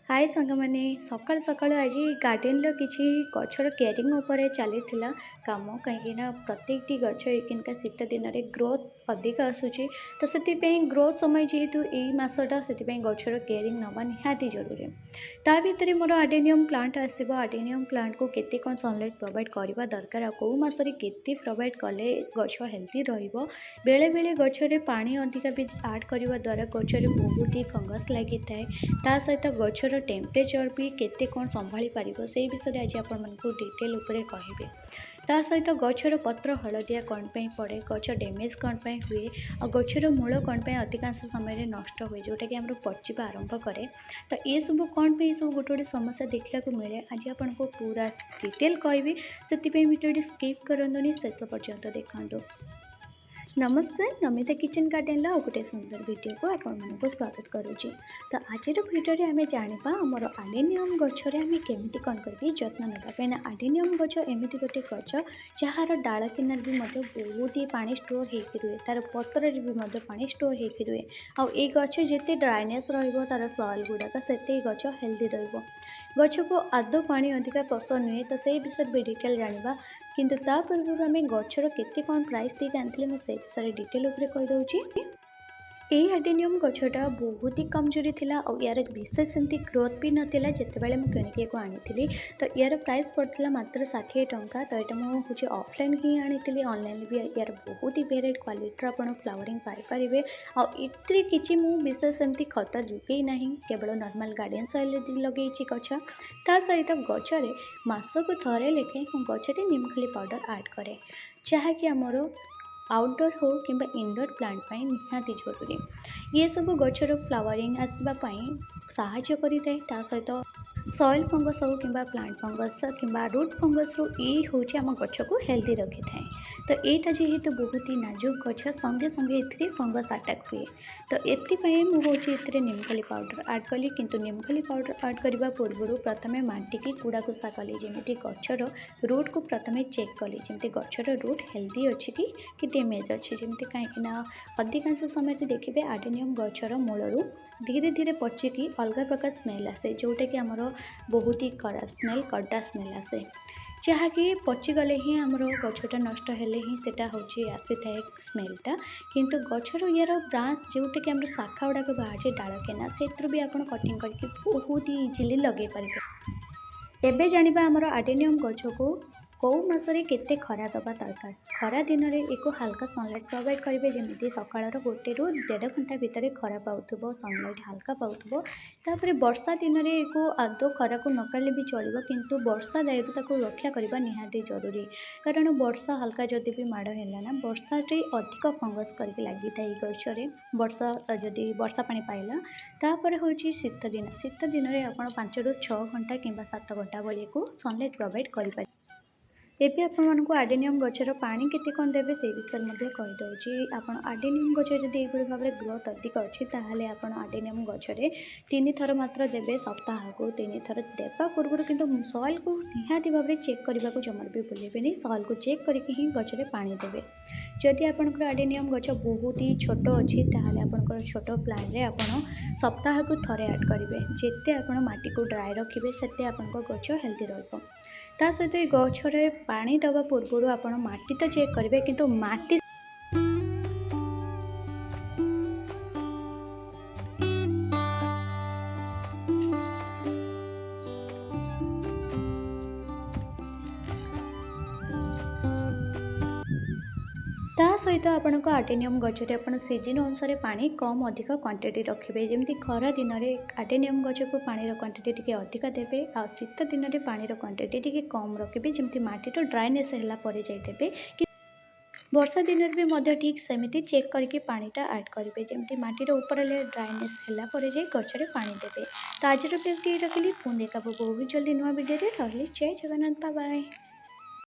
हाय सांग मैंने सकाल सकाल आज गार्डेन किसी गचर केयरिंग उपर चली कम कहीं प्रत्येक गच एकिनका शीत दिन में ग्रोथ अधिक आसूची तो से ग्रोथ समय जेहेतु यही मसटा से गचर केयरिंग नवा निहाती जरूरी ता भर मोर आडेनियम प्लांट आसो आडेनियम प्लांट को केते कौन सनलाइट प्रोवाइड करवा दरकार कौ मसरे केते प्रोवाइड कले गच हेल्थी रेले बेले गचर पानी अधिका भी आड करने द्वारा गचर बहुत ही फंगस लगी था ता सहित गचर टेम्परेचर भी केते कौन संभाली पारिबो से विषय आज आपण मानकु डिटेल उपरे कहिबे ता सहित गचर पत्र हलदिया कौन पे पड़े गच डैमेज कौन पे हुए और गचर मूल कौन पे अधिकांश समय नष्ट हुए जोटा कि आम पचिबा आरंभ करे तो ये सब कौन पे सब गोटे गोटे समस्या देखा मिले आज आपन को पूरा डिटेल कहबी से वीडियो स्किप करंतुनी शेष पर्यंत देखंतु। नमस्कार नमिता किचन गार्डन गोटे सुंदर वीडियो को आपको स्वागत करुच्ची। तो आज भिडियो आम जाना आमर आडेनियम गचर आम केमी कौन कर जत्न ना कहीं आडेनियम गच एमती गोटे गच जार डाल किनार भी बहुत ही पानी स्टोर हो रुए तार पतर भी पानी स्टोर हो रुए आई गच जिते ड्राइनेस तार सॉइल गुड़ाक से गच हेल्दी गच को आदौ पानी अधिका पसंद नुहे तो से विषय भी डिटेल जाना किंतु ता पूर्व आम गचर केते कौन प्राइस देके आनी मुझे विषय डिटेल उपर कहीदे। ये आडेनियम गचटा बहुत ही कमजोरी थिला और यार विशेष सेमती ग्रोथ भी नाला जितेबाला मुझे किणिक आनी तो यार प्राइस पड़ता मात्र 60 टंका तो यहाँ मुझे ऑफलाइन ही आनी ऑनलाइन भी यार बहुत ही वेराइट क्वालिटी आप फ्लावरिंग पाइपर आते कि विशेष सेमती खत जुगे ना केवल नॉर्मल गार्डन सॉइल लगे गच ता सहित गचरे मासक थरे लेखे गचरे निमखली पाउडर ऐड करे जहाँकि आमर आउटडोर हो कि इनडोर प्लांट पर निहाती जरूरी ये सब गचर फ्लावरिंग आसवाई साहाय्य करें सहित सॉइल फंगस हो कि प्लांट फंगस कि रूट फंगस रू ये हूँ आम गच को हेल्दी रखी था तो यहाँ जेहेतु बहुत ही नाजुक गच संगे संगे ए फंगस आटाक हुए तो ये मुझे निमखली पाउडर ऐड कली किंतु निमखली पाउडर ऐड करने पूर्व प्रथम माटी की कूड़ा कुसा कली जमी गचर रूट को प्रथम चेक कली जमी गचर रूट हेल्दी अच्छी कि डैमेज अच्छी जमी कहीं अधिकांश समय देखिए आडेनियम गचर मूलरू धीरे धीरे पचिकी अलग प्रकार स्मेल आसे जोटा कि आमर बहुत ही खराब स्मेल कड़ा स्मेल आसे जहाँकि पचिगले ही आमर गचटा नष्ट हेले ही सेटा होची आसी थाए स्मेलटा किंतु गचर यार ब्रांच जोटा कि आम शाखा गुड़ाक बाहर डाल केना से भी आप कटिंग करके बहुत ही इजिली लगे पारे। एबे जानिबा आमर आडेनियम गच को कौ मसरे केते खरा दबा दरकार खरा दिन में एक हल्का सनलाइट प्रोवाइड करेंगे जमी सकाल गोटे रू 1.5 घंटा भितर खरा पाऊब सनलाइट हल्का पाऊब तापर वर्षा दिन में एक आदौ खरा को नकाले भी चलो किंतु वर्षा दायरू रक्षा करने निहाती जरूरी कारण वर्षा हल्का जदि भी माड़ है ना वर्षा अधिक फंगस करके लगी था गचरे वर्षा जदि वर्षा पानी पाइला तापर हूँ शीत दिन में आप 5 ରୁ 6 घंटा कि 7 घंटा भाई को सनलाइट प्रोवाइड करें। एबे आपको आडेनियम गचर पानी केते कौन देवे से विषय कहीदे आप आडेनियम गचर जब ये भाव में ग्रोथ अधिक अच्छी ताहले आप आडेनियम गचरे 3 थर मात्र देवे सप्ताह को 3 थर देवा पूर्व किंतु सॉइल को निहाती भाव में चेक करने को जमार भी भूलें सॉइल को चेक करके ही गचरे पानी देवे जदि आपंकर आडेनियम गच बहुत ही छोट अच्छी ताहले आपंकर छोट प्लांट रे आप सप्ताह को थरे ऐड करेंगे जिते आप माटी को ड्राई रखिए से आपंकर गच हेल्दी रहिबो ता सहित गचरे पानी दवा पूर्व आप माटी तो चेक करेंगे किंतु माटी ता सहित आपण को आडेनियम गचरे आप सीजन अनुसार पानी कम अधिक क्वांटिटी रखिए जमी खरा दिन में आडेनियम गच को पानी क्वांटिटी टी अधिका देवे आ शीत दिन में पानी क्वांटिटी टी कम रखिए जमी माटी तो ड्राइनेस है जाइदेवे वर्षा दिन में भी ठीक सेमती चेक करके पानीटा ऐड करेंगे जमी माटीर ऊपर ड्राइनेस है गचरे पानी देवे तो आज वीडियो रखिली पुणी देखा बहुत जल्दी नुआ वीडियो रही जय जगन्नाथ बाय।